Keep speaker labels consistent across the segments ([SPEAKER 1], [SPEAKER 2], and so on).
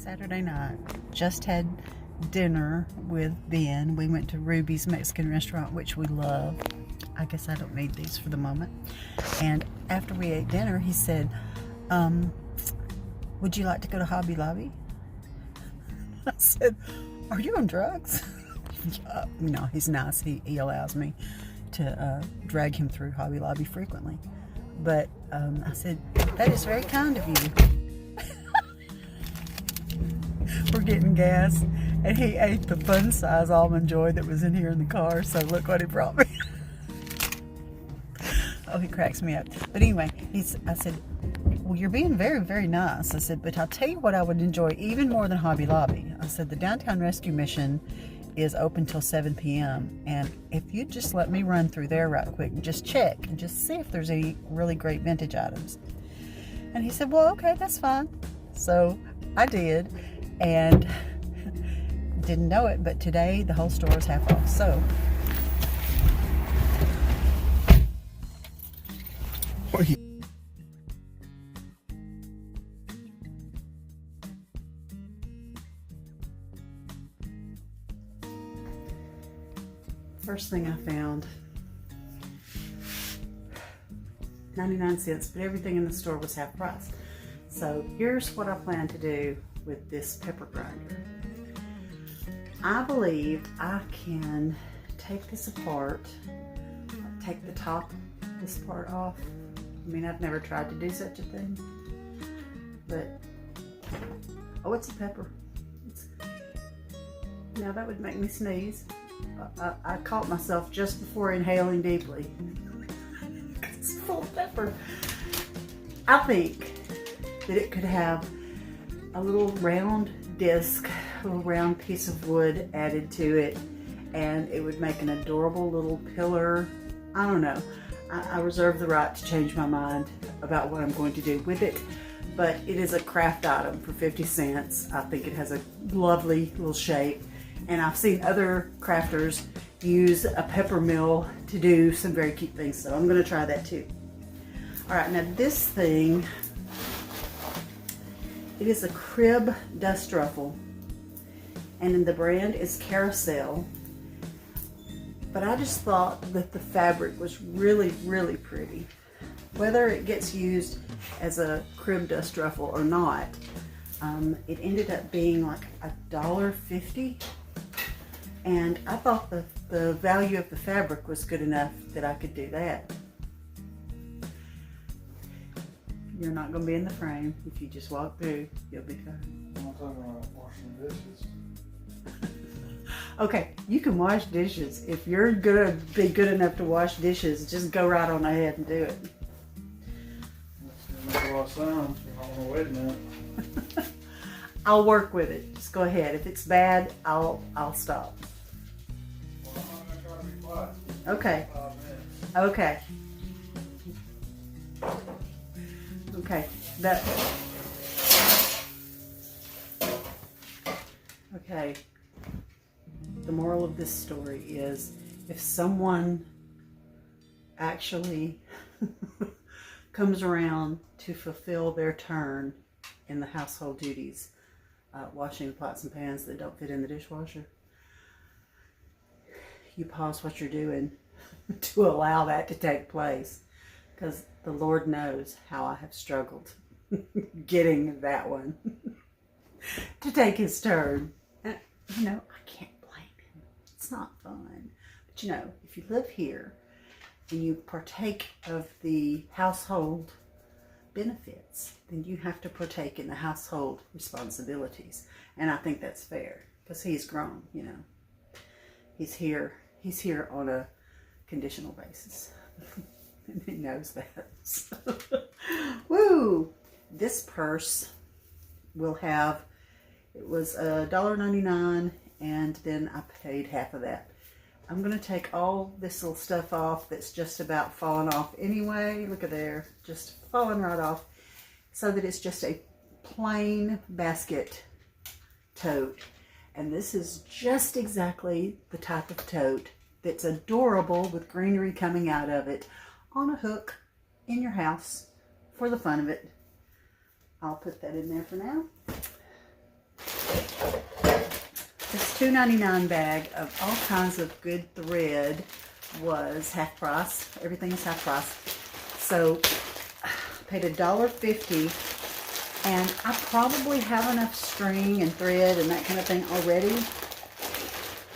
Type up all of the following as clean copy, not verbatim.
[SPEAKER 1] Saturday night. Just had dinner with Ben. We went to Ruby's Mexican restaurant, which we love. I guess I don't need these for the moment. And after we ate dinner, he said, would you like to go to Hobby Lobby? I said, are you on drugs? No, he's nice. He allows me to drag him through Hobby Lobby frequently. But I said, that is very kind of you. We're getting gas, and he ate the fun size Almond Joy that was in here in the car, so look what he brought me. Oh, he cracks me up. But anyway, I said, well, you're being very, very nice. I said, but I'll tell you what I would enjoy even more than Hobby Lobby. I said, the Downtown Rescue Mission is open till 7 p.m. And if you just let me run through there right quick and just check and just see if there's any really great vintage items. And he said, well, okay, that's fine. So I did, and didn't know it, but today the whole store is half off. So first thing I found, 99 cents, but everything in the store was half price. So here's what I plan to do with this pepper grinder. I believe I can take this apart, take the top of this part off. I mean, I've never tried to do such a thing, but, oh, it's a pepper. Now that would make me sneeze. I caught myself just before inhaling deeply. It's full of pepper. I think that it could have a little round disc, a little round piece of wood added to it, and it would make an adorable little pillar. I don't know. I reserve the right to change my mind about what I'm going to do with it, but it is a craft item for 50 cents. I think it has a lovely little shape, and I've seen other crafters use a pepper mill to do some very cute things, so I'm going to try that too. All right, now this thing, it is a crib dust ruffle, and the brand is Carousel. But I just thought that the fabric was really, really pretty. Whether it gets used as a crib dust ruffle or not, it ended up being like $1.50. And I thought the value of the fabric was good enough that I could do that. You're not going to be in the frame. If you just walk through, you'll be fine.
[SPEAKER 2] I'm not talking about washing dishes.
[SPEAKER 1] Okay, you can wash dishes. If you're gonna be good enough to wash dishes, just go right on ahead and do it.
[SPEAKER 2] That's gonna make a lot of sound. You're not on a wedding now.
[SPEAKER 1] I'll work with it. Just go ahead. If it's bad, I'll stop.
[SPEAKER 2] Well, I'm gonna try to be quiet.
[SPEAKER 1] Okay.
[SPEAKER 2] 5 minutes.
[SPEAKER 1] Okay. Okay. Okay. The moral of this story is, if someone actually comes around to fulfill their turn in the household duties, washing the pots and pans that don't fit in the dishwasher, you pause what you're doing to allow that to take place, because the Lord knows how I have struggled getting that one to take his turn. And, you know, I can't. It's not fun. But you know, if you live here and you partake of the household benefits, then you have to partake in the household responsibilities. And I think that's fair, because he's grown, you know. He's here on a conditional basis. And he knows that. So, woo! This purse will have, it was $1.99, and then I paid half of that. I'm going to take all this little stuff off that's just about falling off anyway. Look at there, just falling right off, so that it's just a plain basket tote. And this is just exactly the type of tote that's adorable with greenery coming out of it on a hook in your house for the fun of it. I'll put that in there for now. This $2.99 bag of all kinds of good thread was half price. Everything is half price. So I paid $1.50, and I probably have enough string and thread and that kind of thing already.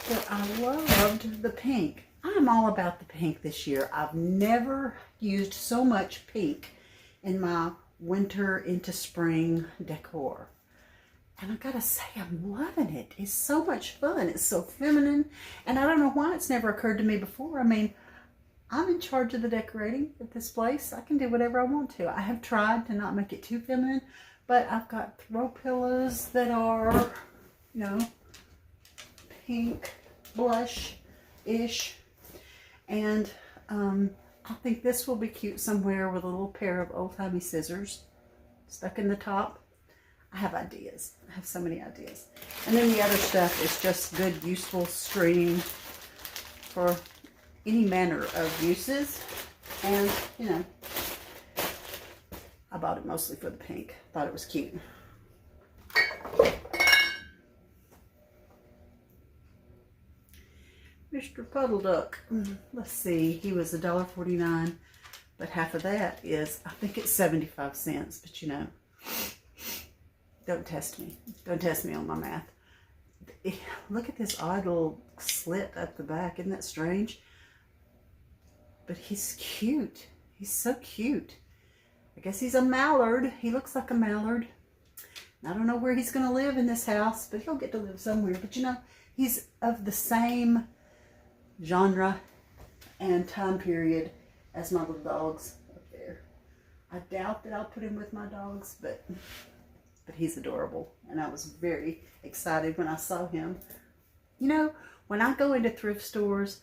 [SPEAKER 1] But I loved the pink. I'm all about the pink this year. I've never used so much pink in my winter into spring decor. And I gotta say, I'm loving it. It's so much fun. It's so feminine. And I don't know why it's never occurred to me before. I mean, I'm in charge of the decorating at this place. I can do whatever I want to. I have tried to not make it too feminine, but I've got throw pillows that are, you know, pink, blush-ish. And I think this will be cute somewhere with a little pair of old-timey scissors stuck in the top. I have ideas. I have so many ideas. And then the other stuff is just good, useful string for any manner of uses. And, you know, I bought it mostly for the pink. Thought it was cute. Mr. Puddle Duck. Let's see. He was $1.49, but half of that is, I think it's 75 cents, but you know, don't test me. Don't test me on my math. Look at this odd little slit up the back. Isn't that strange? But he's cute. He's so cute. I guess he's a mallard. He looks like a mallard. I don't know where he's going to live in this house, but he'll get to live somewhere. But you know, he's of the same genre and time period as my little dogs up there. I doubt that I'll put him with my dogs, but he's adorable, and I was very excited when I saw him. You know, when I go into thrift stores,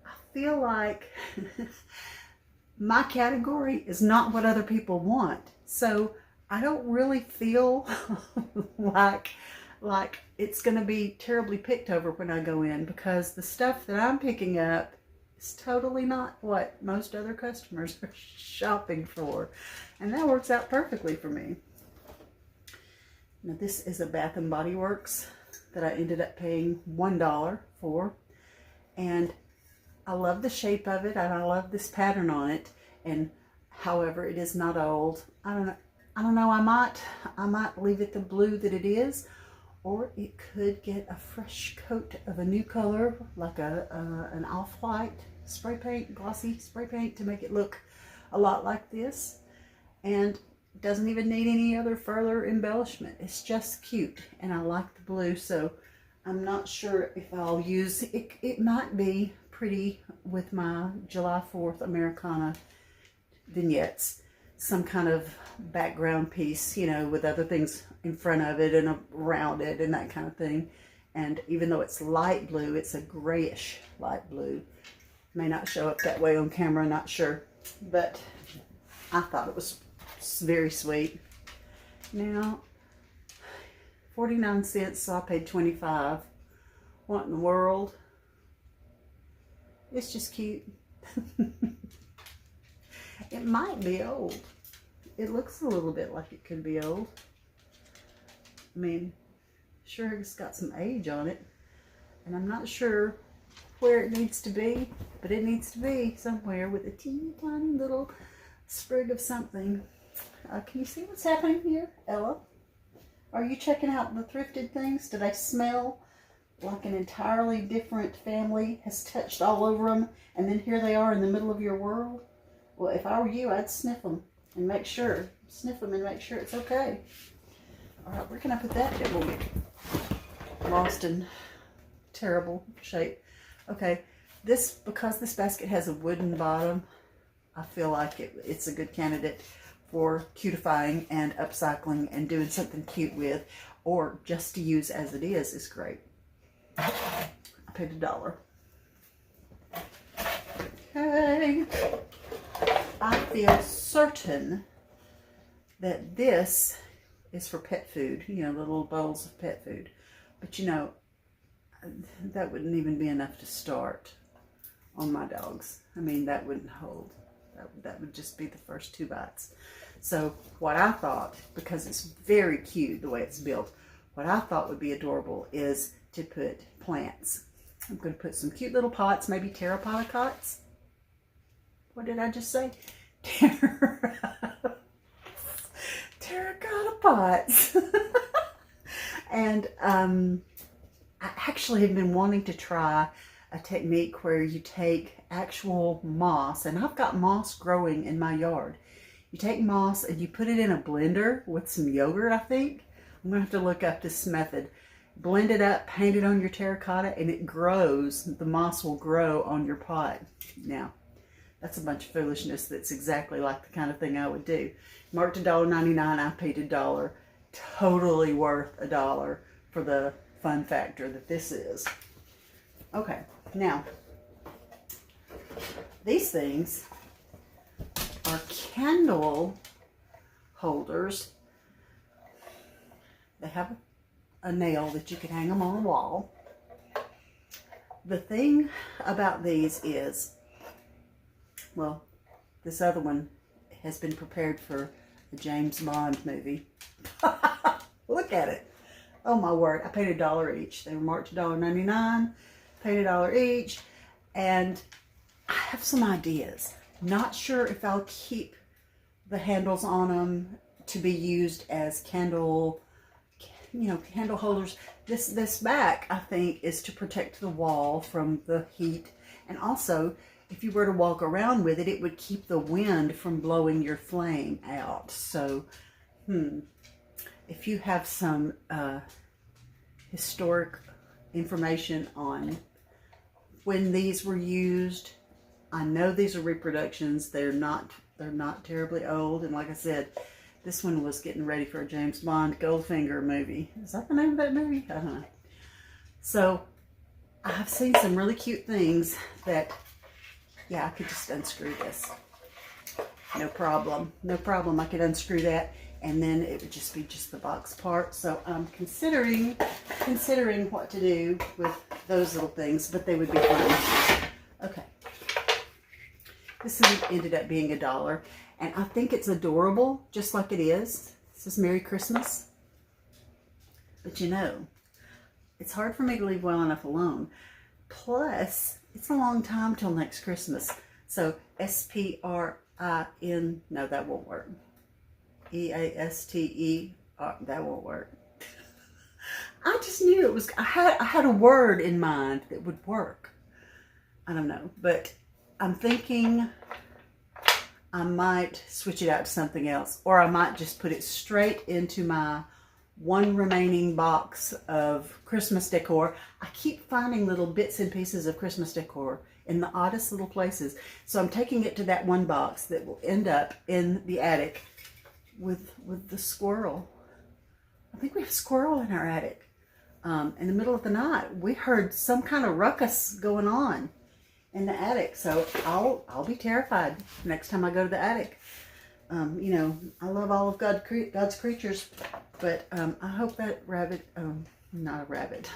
[SPEAKER 1] I feel like my category is not what other people want. So I don't really feel like it's going to be terribly picked over when I go in, because the stuff that I'm picking up is totally not what most other customers are shopping for. And that works out perfectly for me. Now this is a Bath and Body Works that I ended up paying $1 for. And I love the shape of it, and I love this pattern on it. And however, it is not old. I don't know, I might leave it the blue that it is, or it could get a fresh coat of a new color, like an off-white spray paint, glossy spray paint, to make it look a lot like this. And it doesn't even need any other further embellishment. It's just cute, and I like the blue, so I'm not sure if I'll use it. It might be pretty with my July 4th Americana vignettes, some kind of background piece, you know, with other things in front of it and around it and that kind of thing. And even though it's light blue, it's a grayish light blue. May not show up that way on camera, not sure, but I thought it was very sweet. Now 49 cents, so I paid 25. What in the world? It's just cute. It might be old. It looks a little bit like it could be old. I mean, sure, it's got some age on it, and I'm not sure where it needs to be, but it needs to be somewhere with a teeny tiny little sprig of something. Can you see what's happening here, Ella? Are you checking out the thrifted things? Do they smell like an entirely different family has touched all over them, and then here they are in the middle of your world? Well, if I were you, I'd sniff them and make sure. Sniff them and make sure it's okay. All right, where can I put that? It will get lost in terrible shape. Okay, because this basket has a wooden bottom, I feel like it's a good candidate for cutifying and upcycling and doing something cute with, or just to use as it is great. I paid $1. Okay. I feel certain that this is for pet food, you know, little bowls of pet food. But you know, that wouldn't even be enough to start on my dogs. I mean, that wouldn't hold. That would just be the first 2 bites. So what I thought, because it's very cute the way it's built, what I thought would be adorable is to put plants. I'm going to put some cute little pots, maybe terracotta pots. What did I just say? Terracotta pots. And I actually have been wanting to try a technique where you take actual moss, and I've got moss growing in my yard. You take moss and you put it in a blender with some yogurt, I think. I'm going to have to look up this method. Blend it up, paint it on your terracotta, and it grows. The moss will grow on your pot. Now, that's a bunch of foolishness. That's exactly like the kind of thing I would do. Marked $1.99, I paid $1. Totally worth $1 for the fun factor that this is. Okay, now, these things are candle holders. They have a nail that you can hang them on the wall. The thing about these is, well, this other one has been prepared for a James Bond movie. Look at it. Oh my word, I paid $1 each. They were marked $1.99, paid $1 each, and I have some ideas. Not sure if I'll keep the handles on them to be used as candle holders. This back, I think, is to protect the wall from the heat, and also if you were to walk around with it, it would keep the wind from blowing your flame out. So, if you have some historic information on when these were used, I know these are reproductions. They're not terribly old, and like I said, this one was getting ready for a James Bond Goldfinger movie. Is that the name of that movie? I don't know. So I've seen some really cute things that, yeah, I could just unscrew this. No problem. No problem. I could unscrew that, and then it would just be just the box part. So I'm considering what to do with those little things, but they would be fun. Okay. This ended up being $1, and I think it's adorable, just like it is. It says Merry Christmas. But you know, it's hard for me to leave well enough alone. Plus, it's a long time till next Christmas. So S-P-R-I-N, no, that won't work. E-A-S-T-E-R, that won't work. I just knew it was, I had a word in mind that would work. I don't know, but I'm thinking I might switch it out to something else, or I might just put it straight into my one remaining box of Christmas decor. I keep finding little bits and pieces of Christmas decor in the oddest little places. So I'm taking it to that one box that will end up in the attic with the squirrel. I think we have a squirrel in our attic. In the middle of the night, we heard some kind of ruckus going on in the attic, so I'll be terrified next time I go to the attic. You know, I love all of God's creatures, but I hope that rabbit, not a rabbit,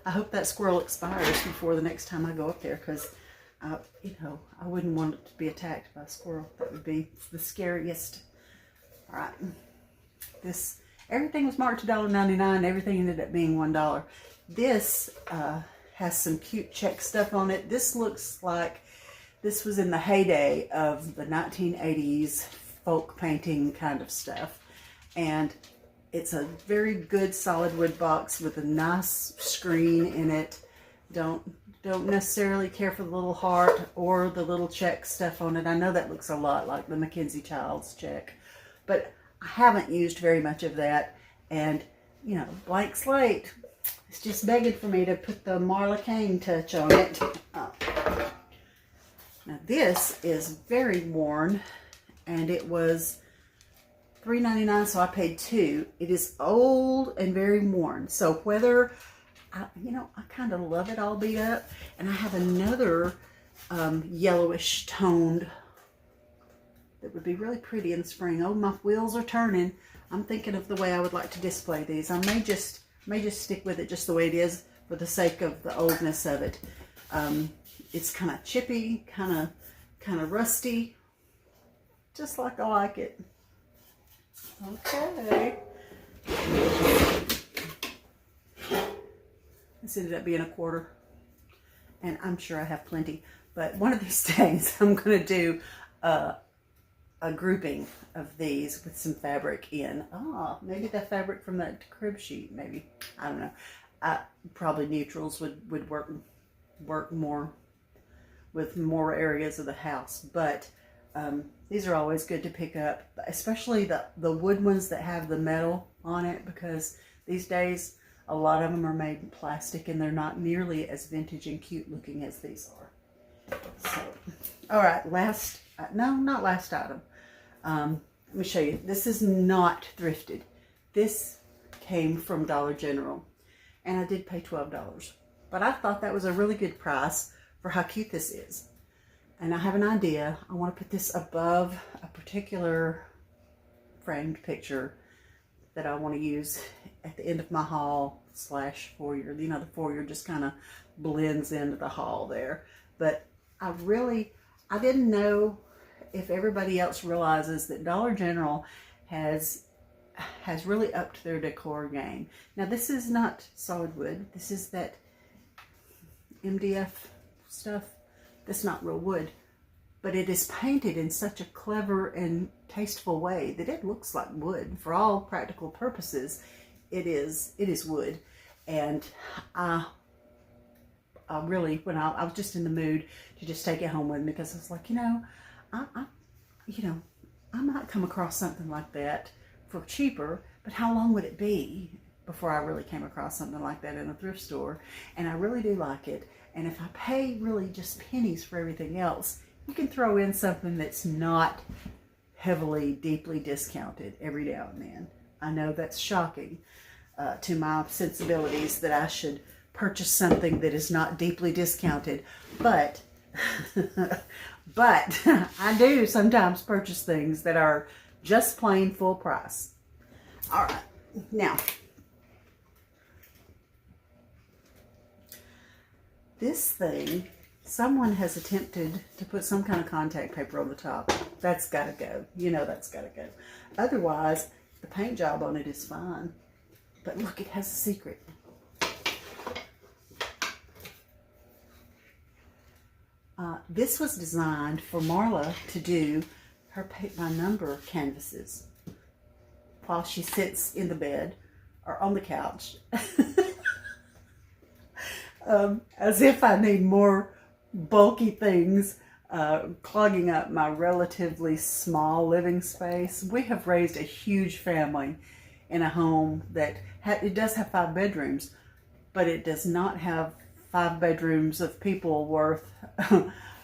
[SPEAKER 1] I hope that squirrel expires before the next time I go up there, because you know, I wouldn't want it to be attacked by a squirrel. That would be the scariest. All right, everything was marked $1.99. Everything ended up being $1. This has some cute check stuff on it. This looks like this was in the heyday of the 1980s folk painting kind of stuff. And it's a very good solid wood box with a nice screen in it. Don't necessarily care for the little heart or the little check stuff on it. I know that looks a lot like the Mackenzie Childs check, but I haven't used very much of that. And, you know, blank slate. It's just begging for me to put the Marla Cain touch on it. Oh. Now this is very worn, and it was $3.99, so I paid $2. It is old and very worn. So whether, you know, I kind of love it all beat up. And I have another yellowish toned that would be really pretty in the spring. Oh, my wheels are turning. I'm thinking of the way I would like to display these. I may just stick with it just the way it is for the sake of the oldness of it. It's kind of chippy, kind of rusty, just like I like it. Okay. This ended up being a quarter, and I'm sure I have plenty. But one of these days, I'm going to do a grouping of these with some fabric in. Maybe the fabric from that crib sheet, maybe. I don't know. Probably neutrals would work more with more areas of the house. But these are always good to pick up, especially the wood ones that have the metal on it, because these days a lot of them are made in plastic and they're not nearly as vintage and cute looking as these are. So, all right, not last item. Let me show you. This is not thrifted. This came from Dollar General, and I did pay $12. But I thought that was a really good price for how cute this is. And I have an idea. I want to put this above a particular framed picture that I want to use at the end of my hall / foyer. You know, the foyer just kind of blends into the hall there. But I didn't know if everybody else realizes that Dollar General has really upped their decor game. Now, this is not solid wood. This is that MDF stuff. That's not real wood. But it is painted in such a clever and tasteful way that it looks like wood. For all practical purposes, it is wood. And I really, when I was just in the mood to just take it home with me, because I was like, I might come across something like that for cheaper, but how long would it be before I really came across something like that in a thrift store? And I really do like it. And if I pay really just pennies for everything else, you can throw in something that's not heavily, deeply discounted every now and then. I know that's shocking to my sensibilities that I should purchase something that is not deeply discounted, but but I do sometimes purchase things that are just plain full price. All right, now this thing, someone has attempted to put some kind of contact paper on the top. That's got to go. That's got to go. Otherwise, the paint job on it is fine. But look, it has a secret. This was designed for Marla to do her paint by number canvases while she sits in the bed or on the couch. As if I need more bulky things clogging up my relatively small living space. We have raised a huge family in a home that it does have 5 bedrooms, but it does not have 5 bedrooms of people worth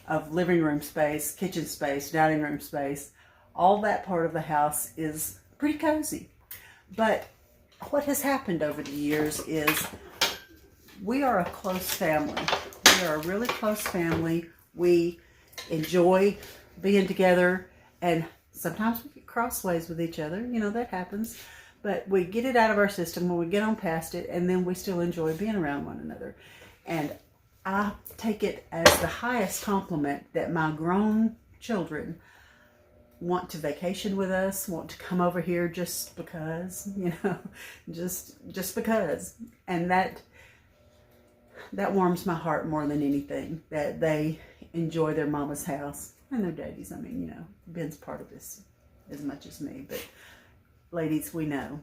[SPEAKER 1] of living room space, kitchen space, dining room space. All that part of the house is pretty cozy. But what has happened over the years is we are a close family. We are a really close family. We enjoy being together, and sometimes we get crossways with each other. That happens. But we get it out of our system when we get on past it, and then we still enjoy being around one another. And I take it as the highest compliment that my grown children want to vacation with us, want to come over here just because, just because. And that warms my heart more than anything, that they enjoy their mama's house and their daddy's. Ben's part of this as much as me. But ladies, we know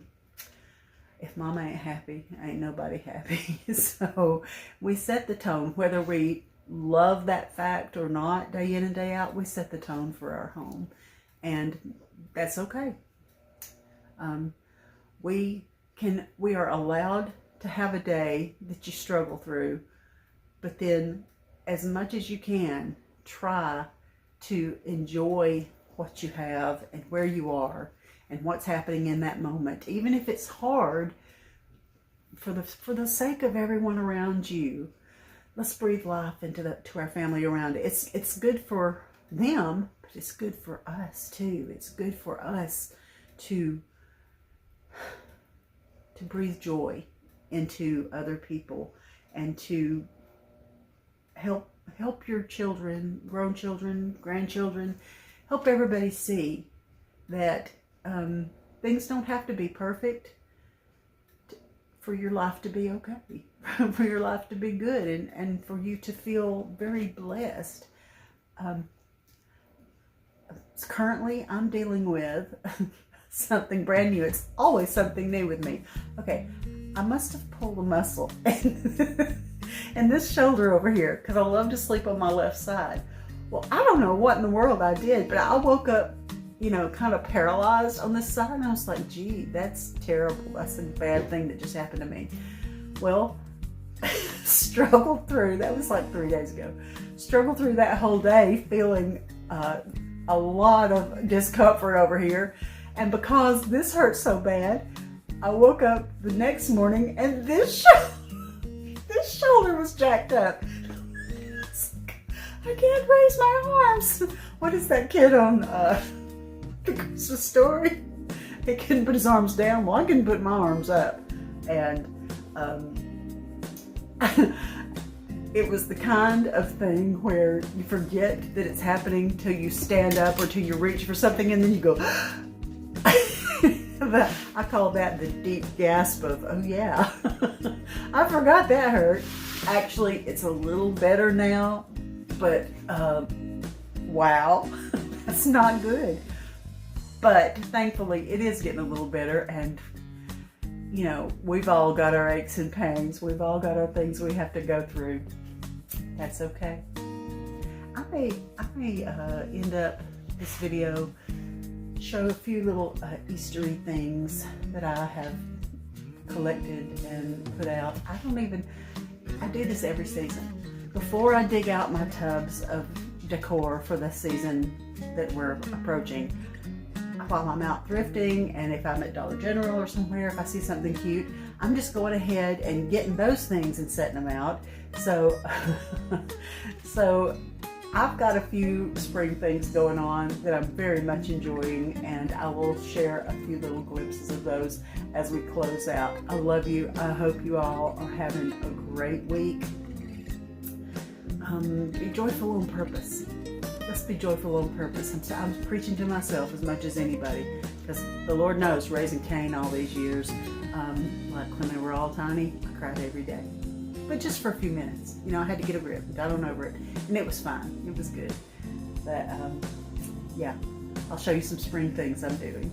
[SPEAKER 1] if mama ain't happy, ain't nobody happy. So we set the tone, whether we love that fact or not, day in and day out, we set the tone for our home. And that's okay. We are allowed to have a day that you struggle through, but then as much as you can, try to enjoy what you have and where you are and what's happening in that moment. Even if it's hard, for the sake of everyone around you, let's breathe life into to our family around it. It's good for them, but it's good for us too. It's good for us to breathe joy into other people and to help your children, grown children, grandchildren, help everybody see that things don't have to be perfect for your life to be okay, for your life to be good, and for you to feel very blessed. Currently, I'm dealing with something brand new. It's always something new with me. Okay, I must have pulled a muscle in this shoulder over here, because I love to sleep on my left side. Well, I don't know what in the world I did, but I woke up, you know, kind of paralyzed on this side, and I was like, gee, that's terrible. That's a bad thing that just happened to me. Well, struggled through, that was like 3 days ago, struggled through that whole day feeling a lot of discomfort over here. And because this hurt so bad, I woke up the next morning and this shoulder was jacked up. I can't raise my arms. What is that kid on The Christmas Story? He couldn't put his arms down. Well, I couldn't put my arms up. And it was the kind of thing where you forget that it's happening till you stand up or till you reach for something, and then you go, I call that the deep gasp of, oh yeah, I forgot that hurt. Actually, it's a little better now, but wow, that's not good. But thankfully, it is getting a little better, and you know, we've all got our aches and pains. We've all got our things we have to go through. That's okay. I may end up this video, show a few little Eastery things that I have collected and put out. I do this every season. Before I dig out my tubs of decor for the season that we're approaching, while I'm out thrifting, and if I'm at Dollar General or somewhere, if I see something cute, I'm just going ahead and getting those things and setting them out. So, so I've got a few spring things going on that I'm very much enjoying, and I will share a few little glimpses of those as we close out. I love you. I hope you all are having a great week. Be joyful on purpose. Let's be joyful on purpose. I'm preaching to myself as much as anybody, because the Lord knows, raising Cain all these years, like when they were all tiny, I cried every day. But just for a few minutes. You know, I had to get a grip, got on over it, and it was fine. It was good. But yeah, I'll show you some spring things I'm doing.